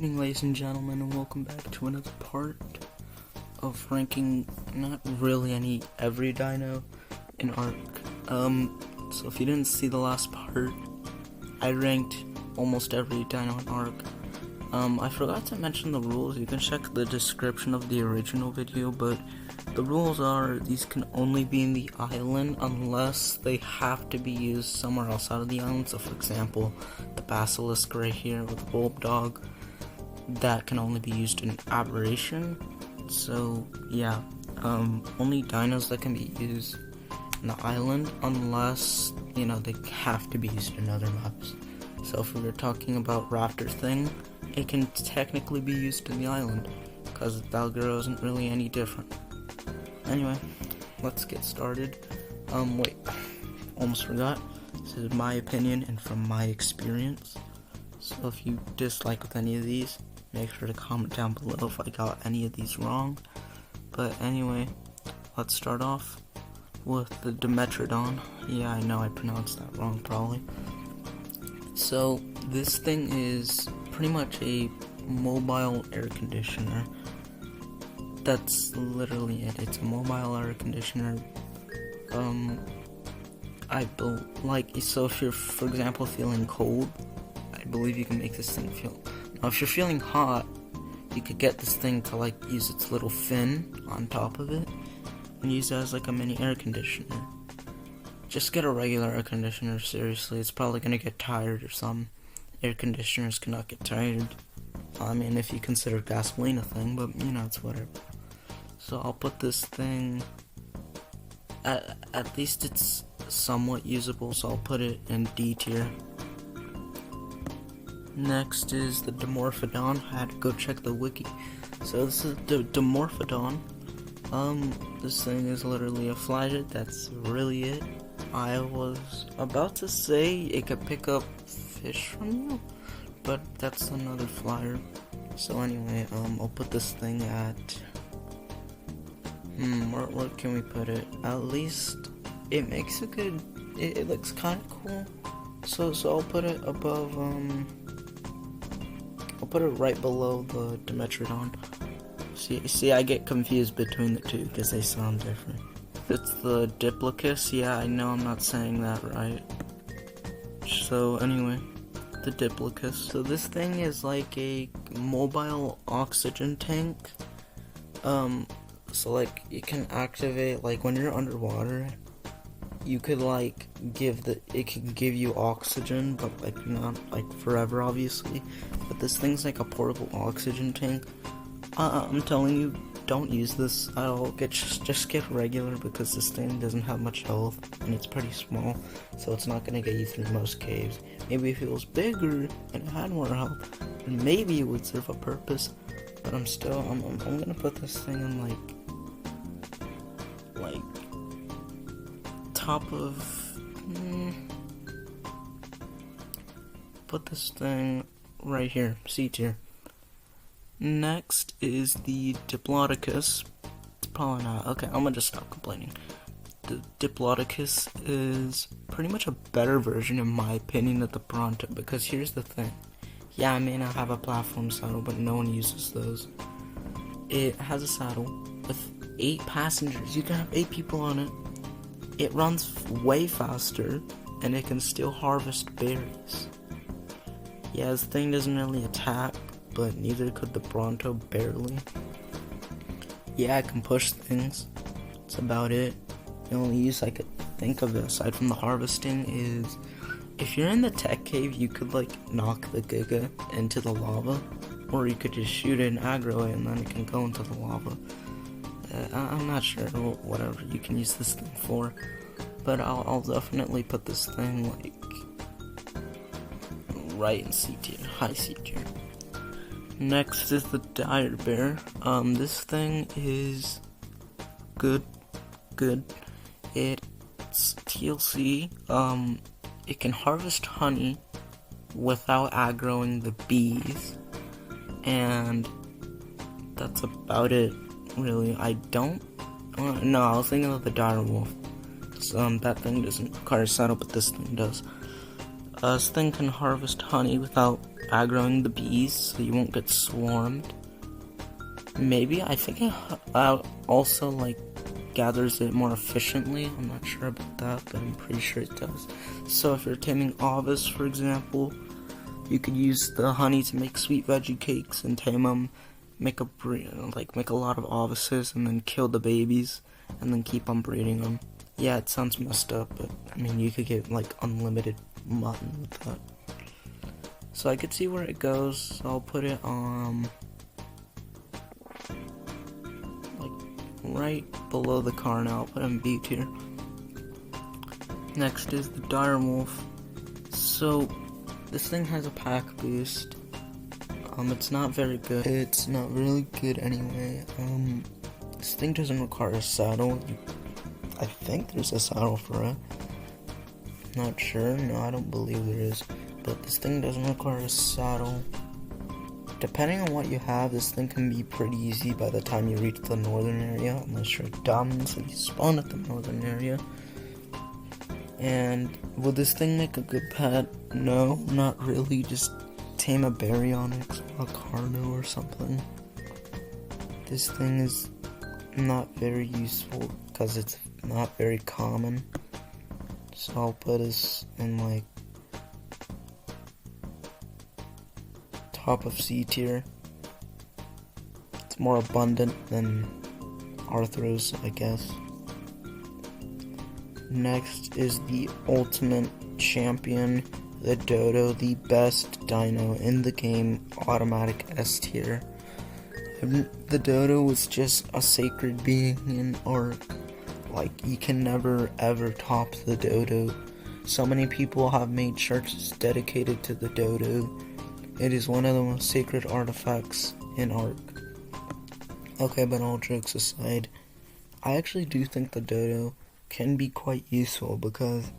evening, ladies and gentlemen, and welcome back to another part of ranking not really every dino in ARK. So if you didn't see the last part, I ranked almost every dino in ARK. I forgot to mention the rules. You can check the description of the original video, but the rules are these can only be in the island unless they have to be used somewhere else out of the island. So for example, the basilisk right here with the bulldog, that can only be used in aberration. So yeah, only dinos that can be used in the island unless, you know, they have to be used in other maps. So if we were talking about raptor thing, it can technically be used in the island because the Algero isn't really any different. Anyway, let's get started. Wait, almost forgot. This is my opinion and from my experience. So if you dislike with any of these, make sure to comment down below if I got any of these wrong. But anyway, let's start off with the Dimetrodon. Yeah, I know I pronounced that wrong probably. So this thing is pretty much a mobile air conditioner. That's literally it. It's a mobile air conditioner. So if you're, for example, feeling cold, I believe you can make this thing feel. Now, if you're feeling hot, you could get this thing to like use its little fin on top of it and use it as like a mini air conditioner. Just get a regular air conditioner, seriously. It's probably gonna get tired, or some air conditioners cannot get tired. I mean, if you consider gasoline a thing, but you know, it's whatever. So I'll put this thing, at least it's somewhat usable, so I'll put it in D tier. Next is the Dimorphodon. I had to go check the wiki. So this is the Dimorphodon. This thing is literally a flyer. That's really it. I was about to say it could pick up fish from you, but that's another flyer. So anyway, I'll put this thing at, where can we put it? At least it makes a good, it looks kind of cool. So I'll put it above, I'll put it right below the Dimetrodon. See, I get confused between the two because they sound different. It's the Diplocus. Yeah, I know I'm not saying that right. So anyway, the Diplocus. So this thing is like a mobile oxygen tank. So like you can activate, like when you're underwater, you could like it can give you oxygen, but like not like forever obviously. But this thing's like a portable oxygen tank. I'm telling you, don't use this at all. Just get regular, because this thing doesn't have much health and it's pretty small, so it's not gonna get you through most caves. Maybe if it was bigger and it had more health, then maybe it would serve a purpose. But I'm gonna put this thing in like top of, put this thing right here, C tier. Next is the Diplodocus. It's probably not. Okay, I'm gonna just stop complaining. The Diplodocus is pretty much a better version, in my opinion, of the Bronto, because here's the thing. Yeah, I may not have a platform saddle, but no one uses those. It has a saddle with 8 passengers. You can have 8 people on it. It runs way faster, and it can still harvest berries. Yeah, this thing doesn't really attack, but neither could the Bronto, barely. Yeah, I can push things. That's about it. The only use I could think of aside from the harvesting is if you're in the tech cave, you could like knock the Giga into the lava, or you could just shoot it and aggro it and then it can go into the lava. I'm not sure, whatever you can use this thing for, but I'll definitely put this thing like right in C tier, high C tier. Next is the Dire Bear. This thing is good. It's TLC. It can harvest honey without aggroing the bees, and that's about it, really. I was thinking of the Dire Wolf. That thing doesn't require a saddle, but this thing does. This thing can harvest honey without aggroing the bees, so you won't get swarmed. Maybe, I think it also, like, gathers it more efficiently. I'm not sure about that, but I'm pretty sure it does. So if you're taming ovis, for example, you could use the honey to make sweet veggie cakes and tame them, make a lot of ovises, and then kill the babies, and then keep on breeding them. Yeah, it sounds messed up, but I mean, you could get like unlimited mutton with that. So I could see where it goes. So I'll put it like right below the car now. I'll put it in B tier. Next is the dire wolf. So this thing has a pack boost. It's not very good. It's not really good anyway. This thing doesn't require a saddle. I think there's a saddle for it. Not sure. No, I don't believe there is. But this thing doesn't require a saddle. Depending on what you have, this thing can be pretty easy by the time you reach the northern area, unless you're dumb, so you spawn at the northern area. And will this thing make a good pet? No, not really. Just tame a baryonyx or a carno or something. This thing is not very useful because it's not very common. So I'll put this in like top of C tier. It's more abundant than Arthros, I guess. Next is the ultimate champion, the Dodo, the best dino in the game, automatic S tier. The Dodo was just a sacred being in ARK. Like, you can never ever top the Dodo. So many people have made churches dedicated to the Dodo. It is one of the most sacred artifacts in ARK. Okay, but all jokes aside, I actually do think the Dodo can be quite useful because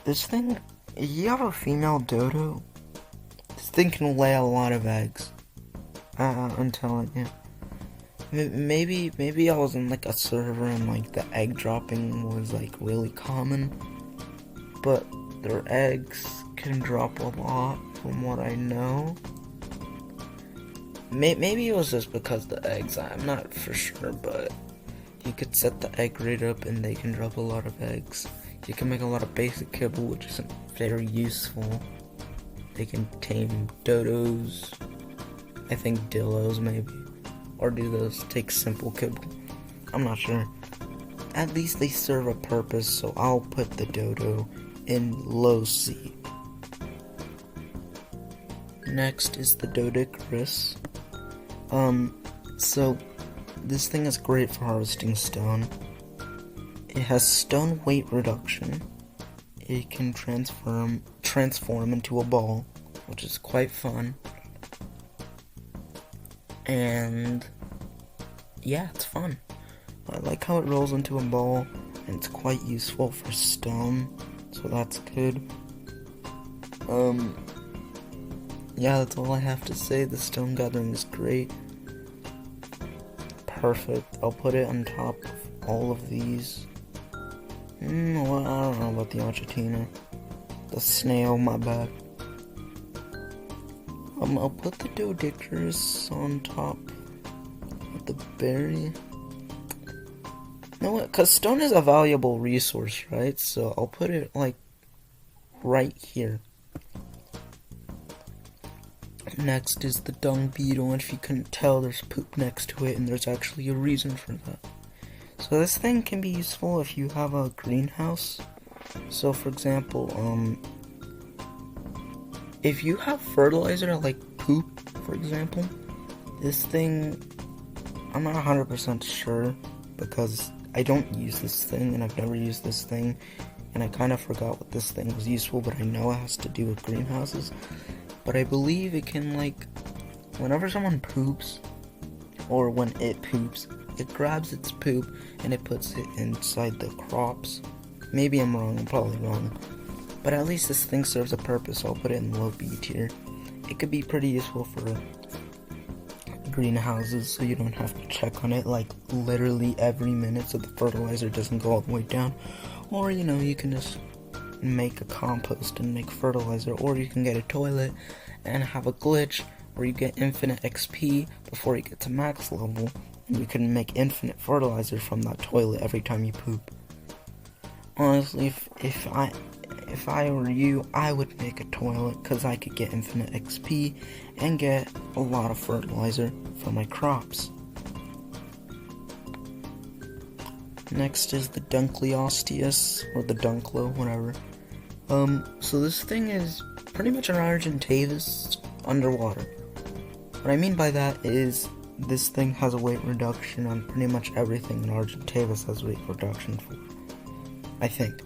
this thing, if you have a female Dodo, this thing can lay a lot of eggs. I'm telling you. Maybe I was in like a server and like the egg dropping was like really common, but their eggs can drop a lot from what I know. Maybe it was just because the eggs, I'm not for sure, but you could set the egg rate up and they can drop a lot of eggs. You can make a lot of basic kibble, which isn't very useful. They can tame dodos, I think dillos maybe, or do those take simple kibble? I'm not sure. At least they serve a purpose, so I'll put the dodo in low C. Next is the Doedicurus. So this thing is great for harvesting stone. It has stone weight reduction. It can transform into a ball, which is quite fun. And yeah, it's fun. I like how it rolls into a ball, and it's quite useful for stone, so that's good. Yeah, that's all I have to say. The stone gathering is great. Perfect. I'll put it on top of all of these. Well, I don't know about the Argentina. The snail, my bad. I'll put the Doedicurus on top of the berry. You know what? Because stone is a valuable resource, right? So I'll put it, like, right here. Next is the dung beetle, and if you couldn't tell, there's poop next to it, and there's actually a reason for that. So this thing can be useful if you have a greenhouse. So for example, if you have fertilizer like poop, for example, this thing, I'm not 100% sure because I don't use this thing and I've never used this thing, and I kind of forgot what this thing was useful, but I know it has to do with greenhouses. But I believe it can, like, whenever someone poops, or when it poops, it grabs its poop and it puts it inside the crops. Maybe I'm wrong, I'm probably wrong. But at least this thing serves a purpose, so I'll put it in low B tier. It could be pretty useful for greenhouses, so you don't have to check on it like literally every minute so the fertilizer doesn't go all the way down. Or, you know, you can just make a compost and make fertilizer, or you can get a toilet and have a glitch where you get infinite XP before you get to max level, and you can make infinite fertilizer from that toilet every time you poop. Honestly, if I were you, I would make a toilet, because I could get infinite XP and get a lot of fertilizer for my crops. Next is the Dunkleosteus, or the Dunklo, whatever. So this thing is pretty much an Argentavis underwater. What I mean by that is this thing has a weight reduction on pretty much everything an Argentavis has weight reduction for, I think.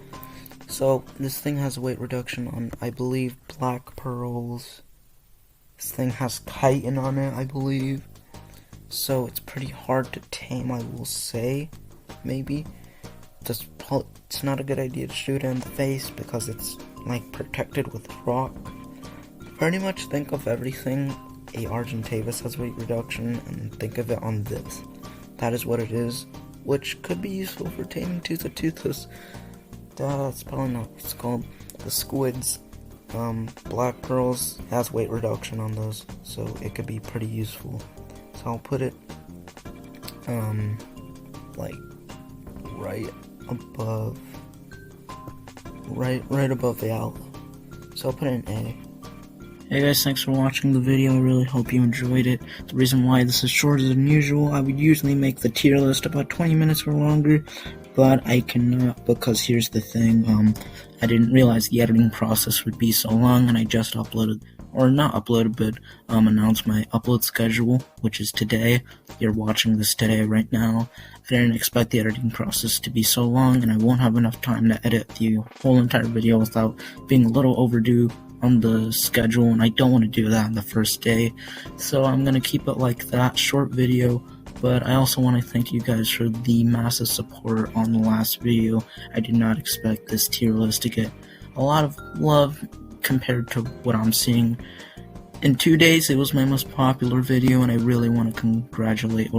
So this thing has a weight reduction on, I believe, black pearls. This thing has chitin on it, I believe. So it's pretty hard to tame, I will say. Maybe. It's not a good idea to shoot it in the face because it's like protected with rock. Pretty much think of everything a Argentavis has weight reduction and think of it on this. That is what it is, which could be useful for taming Toothless. That's probably not what it's called. The squids, black pearls has weight reduction on those, so it could be pretty useful. So I'll put it, like right above the aloe. So I'll put it in A. Hey guys, thanks for watching the video. I really hope you enjoyed it. The reason why this is shorter than usual, I would usually make the tier list about 20 minutes or longer, but I cannot, because here's the thing, I didn't realize the editing process would be so long, and I just uploaded, or not uploaded, but announced my upload schedule, which is today. You're watching this today right now. I didn't expect the editing process to be so long, and I won't have enough time to edit the whole entire video without being a little overdue on the schedule, and I don't want to do that on the first day, so I'm going to keep it like that, short video. But I also want to thank you guys for the massive support on the last video. I did not expect this tier list to get a lot of love compared to what I'm seeing. In 2 days, it was my most popular video, and I really want to congratulate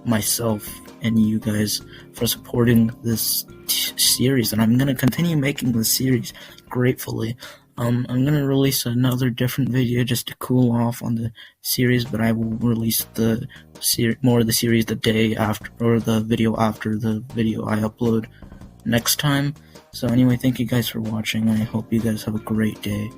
myself and you guys for supporting this series, and I'm going to continue making this series gratefully. I'm going to release another different video just to cool off on the series, but I will release more of the series the day after, or the video after the video I upload next time. So anyway, thank you guys for watching, and I hope you guys have a great day.